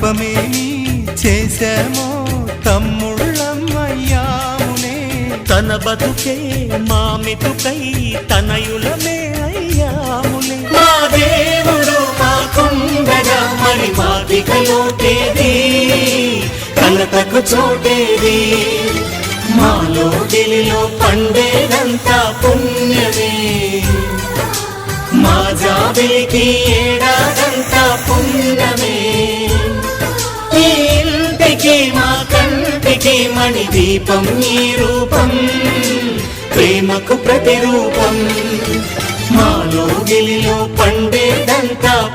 పాపమేమి చేశామో తమ్ముళ్ళమయ్యామునే. తన బతుకే మామితుకై తనయులమే అయ్యాములే. మా దేవుడు మాకుండగా మరి మాదిక లోటేది, కలతకు చోటేది. మాలో గిలిలో పండేదంతా పుణ్యమే, మా జాబిలికి ఏడాదంతా పుణ్యమే. ఈ ఇంటికి మా కంటికి మణి దీపం ఈ రూపం, ప్రేమకు ప్రతిరూపం. మాలో గిలిలో పండేదంతా